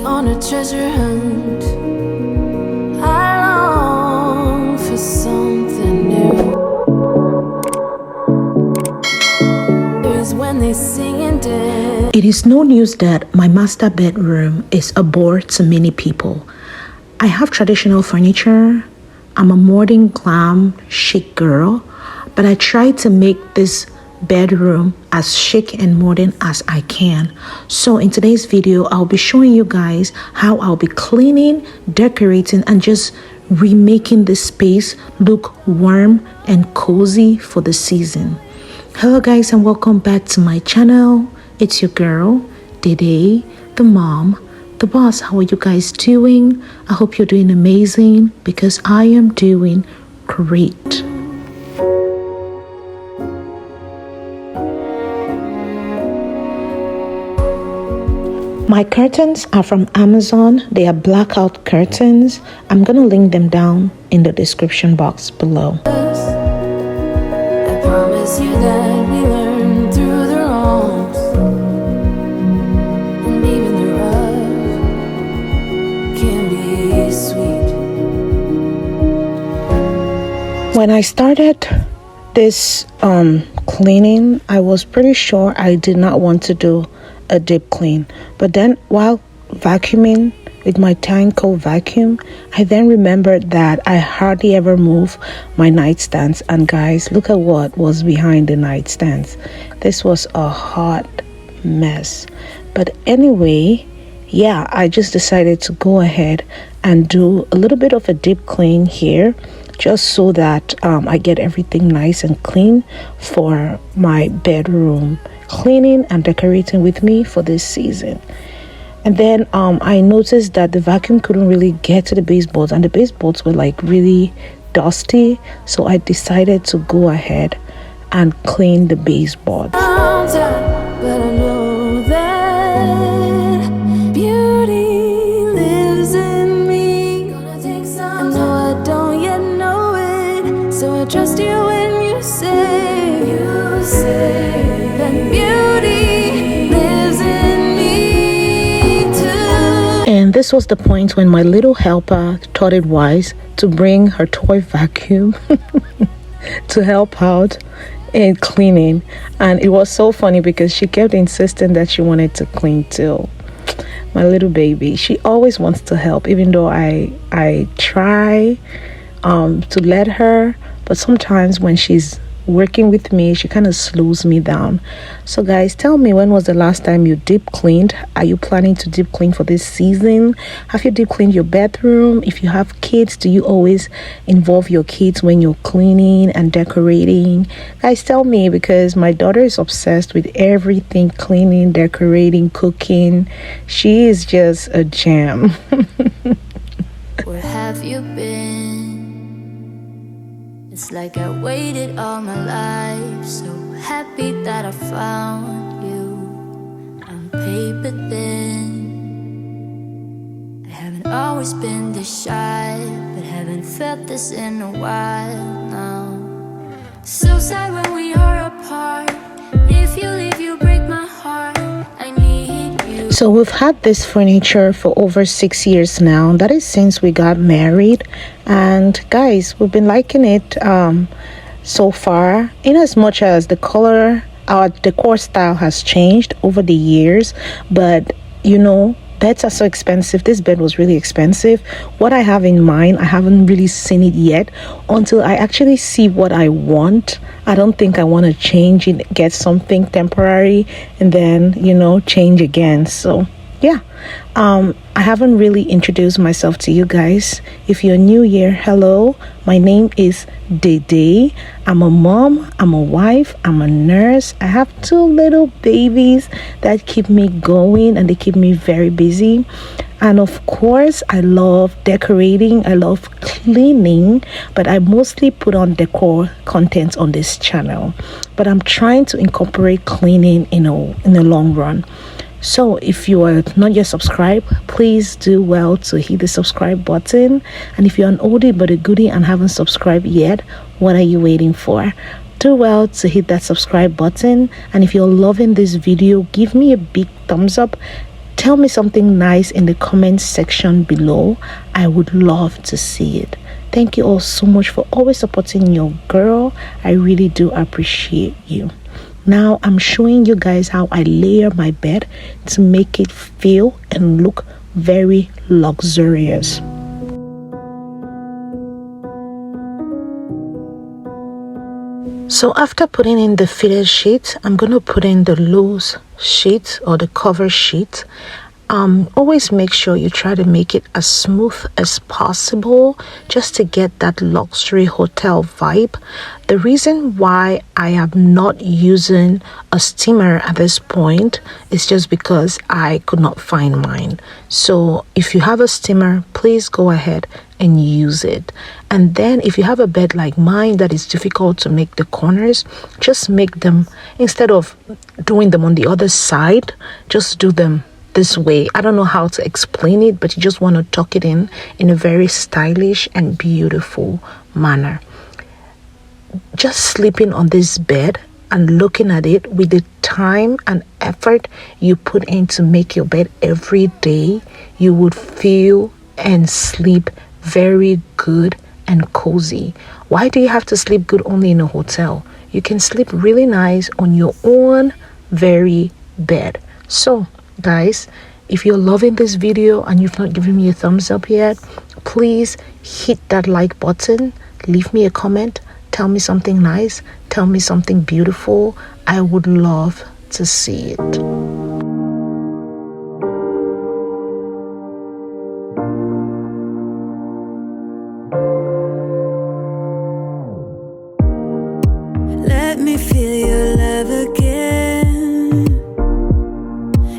on a treasure hunt. I long for something new. Is when they sing and dance. It is no news that my master bedroom is a bore to many people. I have traditional furniture. I'm a modern, glam, chic girl, but I try to make this bedroom as chic and modern as I can. So in today's video, I'll be showing you guys how I'll be cleaning, decorating, and just remaking this space look warm and cozy for the season. Hello guys, and welcome back to my channel. It's your girl, Dede, the mom, the boss. How are you guys doing? I hope you're doing amazing because I am doing great. My curtains are from Amazon. They are blackout curtains. I'm gonna link them down in the description box below. I promise you that we learn through the wrongs, and even the rough can be sweet. When I started this cleaning, I was pretty sure I did not want to do a deep clean, but then while vacuuming with my Tyco vacuum, I then remembered that I hardly ever move my nightstands, and guys, look at what was behind the nightstands. This was a hot mess. But anyway, yeah, I just decided to go ahead and do a little bit of a deep clean here, just so that I get everything nice and clean for my bedroom cleaning and decorating with me for this season. And then I noticed that the vacuum couldn't really get to the baseboards, and the baseboards were like really dusty, so I decided to go ahead and clean the baseboards. But I know that beauty lives in me. I know I don't yet know it, so I trust you when you say that beauty lives in me too. And this was the point when my little helper thought it wise to bring her toy vacuum to help out in cleaning. And it was so funny because she kept insisting that she wanted to clean too. My little baby, she always wants to help, even though I try to let her, but sometimes when she's working with me, she kind of slows me down. So guys, tell me, when was the last time you deep cleaned? Are you planning to deep clean for this season? Have you deep cleaned your bedroom? If you have kids, do you always involve your kids when you're cleaning and decorating? Guys, tell me, because my daughter is obsessed with everything cleaning, decorating, cooking. She is just a gem. Where have you been? It's like I waited all my life, so happy that I found you. I'm paper thin. I haven't always been this shy, but haven't felt this in a while now. So sad when we are apart. If you leave, you break my heart. I need you. So we've had this furniture for over 6 years now. That is since we got married. And guys, we've been liking it so far, in as much as the color, our decor style has changed over the years. But you know, beds are so expensive. This bed was really expensive. What I have in mind, I haven't really seen it yet until I actually see what I want. I don't think I want to change it, get something temporary, and then, you know, change again. So yeah, I haven't really introduced myself to you guys. If you're new here, hello, my name is Dede. I'm a mom, I'm a wife, I'm a nurse. I have 2 little babies that keep me going, and they keep me very busy. And of course, I love decorating, I love cleaning, but I mostly put on decor content on this channel. But I'm trying to incorporate cleaning in the long run. So if you are not yet subscribed, please do well to hit the subscribe button. And if you're an oldie but a goodie and haven't subscribed yet, what are you waiting for? Do well to hit that subscribe button. And if you're loving this video, give me a big thumbs up. Tell me something nice in the comment section below. I would love to see it. Thank you all so much for always supporting your girl. I really do appreciate you. Now I'm showing you guys how I layer my bed to make it feel and look very luxurious. So after putting in the fitted sheet, I'm going to put in the loose sheet or the cover sheet. Always make sure you try to make it as smooth as possible just to get that luxury hotel vibe. The reason why I am not using a steamer at this point is just because I could not find mine. So if you have a steamer, please go ahead and use it. And then if you have a bed like mine that is difficult to make the corners, just make them, instead of doing them on the other side, just do them this way. I don't know how to explain it, but you just want to tuck it in a very stylish and beautiful manner. Just sleeping on this bed and looking at it with the time and effort you put in to make your bed every day, you would feel and sleep very good and cozy. Why do you have to sleep good only in a hotel? You can sleep really nice on your own very bed. So guys, if you're loving this video and you've not given me a thumbs up yet, please hit that like button, leave me a comment, tell me something nice, tell me something beautiful. I would love to see it. Let me feel your love again,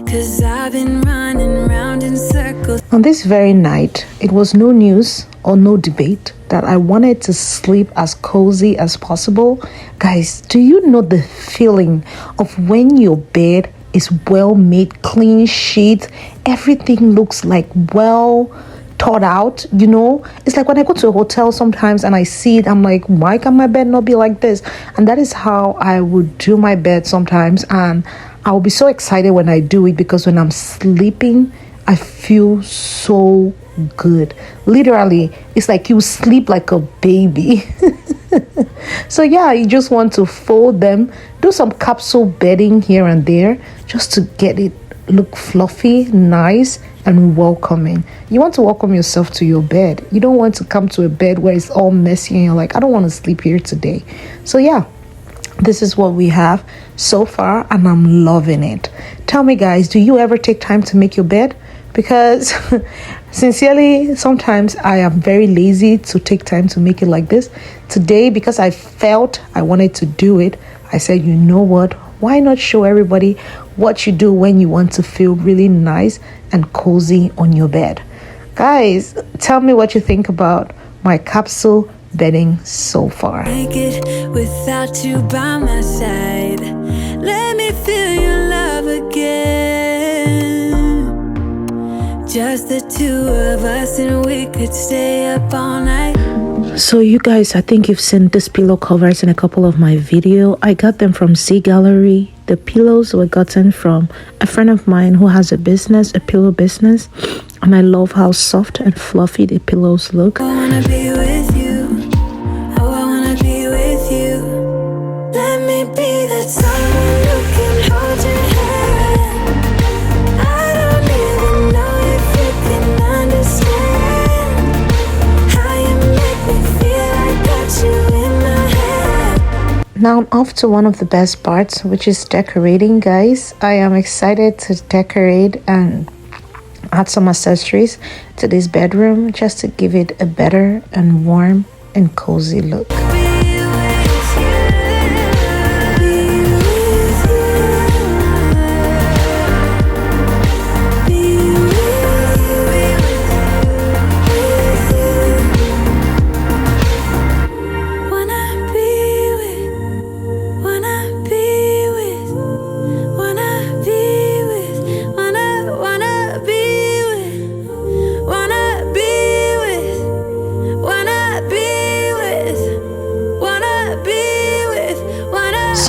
'cause I've been running round in circles. On this very night, it was no news or no debate that I wanted to sleep as cozy as possible. Guys, do you know the feeling of when your bed is well made, clean sheets, everything looks like well thought out, you know? It's like when I go to a hotel sometimes and I see it, I'm like, why can my bed not be like this? And that is how I would do my bed sometimes, and I'll be so excited when I do it, because when I'm sleeping, I feel so good. Literally, it's like you sleep like a baby. So yeah, you just want to fold them, do some capsule bedding here and there just to get it look fluffy, nice, and welcoming. You want to welcome yourself to your bed. You don't want to come to a bed where it's all messy and you're like, I don't want to sleep here today. So yeah, this is what we have so far, and I'm loving it. Tell me guys, do you ever take time to make your bed? Because sincerely, sometimes I am very lazy to take time to make it like this. Today, because I felt I wanted to do it, I said, you know what, why not show everybody what you do when you want to feel really nice and cozy on your bed. Guys, tell me what you think about my capsule bedding so far. Make it without you by my side. Let me feel your love again. Just the two of us, and we could stay up all night. So you guys, I think you've seen these pillow covers in a couple of my video. I got them from Sea Gallery. The pillows were gotten from a friend of mine who has a business, a pillow business, and I love how soft and fluffy the pillows look. I wanna be with you. Oh, I wanna be with you. Let me be that someone who can hold your hand. I don't even know if you can understand how you make me feel. I got you in my head. Now I'm off to one of the best parts, which is decorating, guys. I am excited to decorate and add some accessories to this bedroom just to give it a better and warm and cozy look.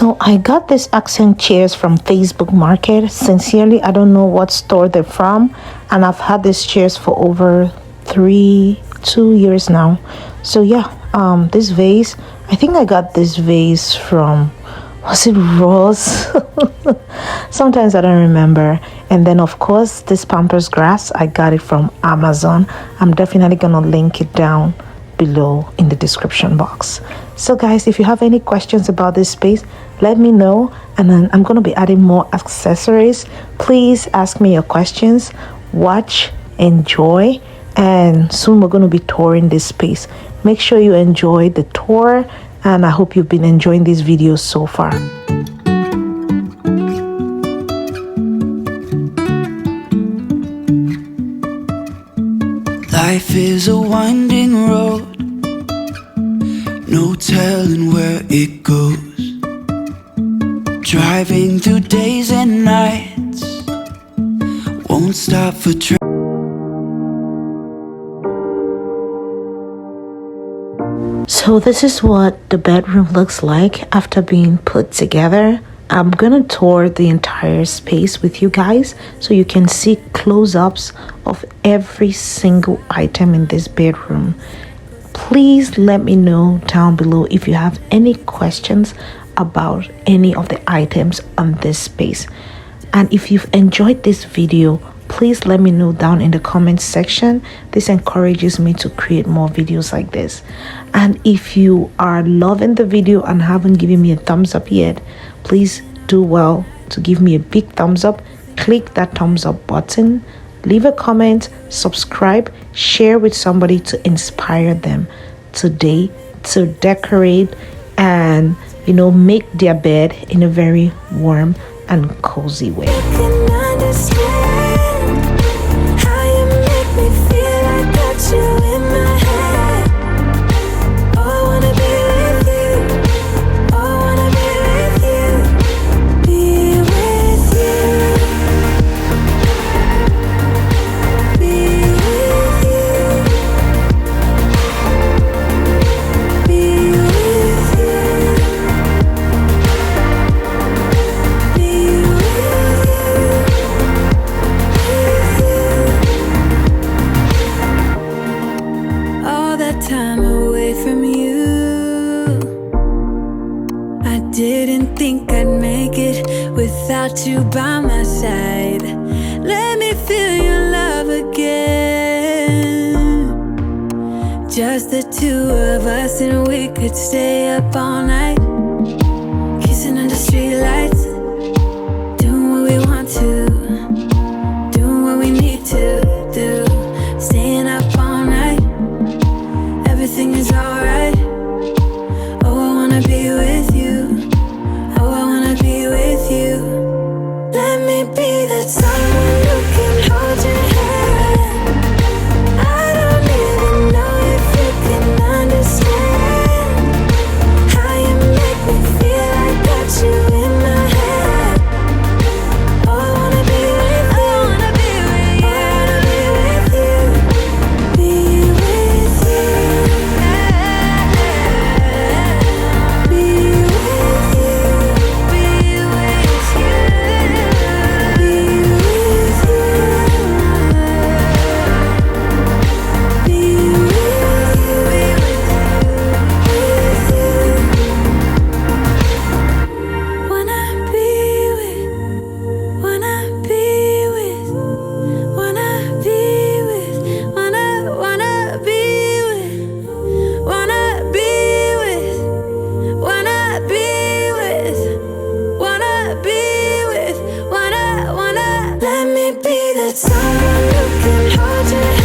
So I got these accent chairs from Facebook Market. Sincerely, I don't know what store they're from, and I've had these chairs for over 2 years now. So yeah, this vase, I think I got this vase from, was it Rose? Sometimes I don't remember. And then of course this Pampers grass, I got it from Amazon. I'm definitely gonna link it down below in the description box. So guys, if you have any questions about this space, let me know, and then I'm going to be adding more accessories. Please ask me your questions, watch, enjoy, and soon we're going to be touring this space. Make sure you enjoy the tour, and I hope you've been enjoying these videos so far. Life is a winding road, no telling where it goes. Driving through days and nights, won't stop for So this is what the bedroom looks like after being put together. I'm gonna tour the entire space with you guys so you can see close-ups of every single item in this bedroom. Please let me know down below if you have any questions about any of the items on this space. And if you've enjoyed this video, please let me know down in the comment section. This encourages me to create more videos like this. And if you are loving the video and haven't given me a thumbs up yet, please do well to give me a big thumbs up. Click that thumbs up button, leave a comment, subscribe, share with somebody to inspire them today to decorate and make their bed in a very warm and cozy way. Time away from you, I didn't think I'd make it without you by my side. Let me feel your love again, just the two of us, and we could stay up all night, kissing under streetlights, doing what we want to, doing what we need to do, staying up all night. Everything is alright. Oh, I wanna be with you. Oh, I wanna be with you. Let me be the someone who can hold your hand. I don't even know if you can understand how you make me feel. I got you in my head. Oh, I wanna be with you. I wanna be with you. I wanna be with you. Be with you. Let me be that someone who can hold your hand.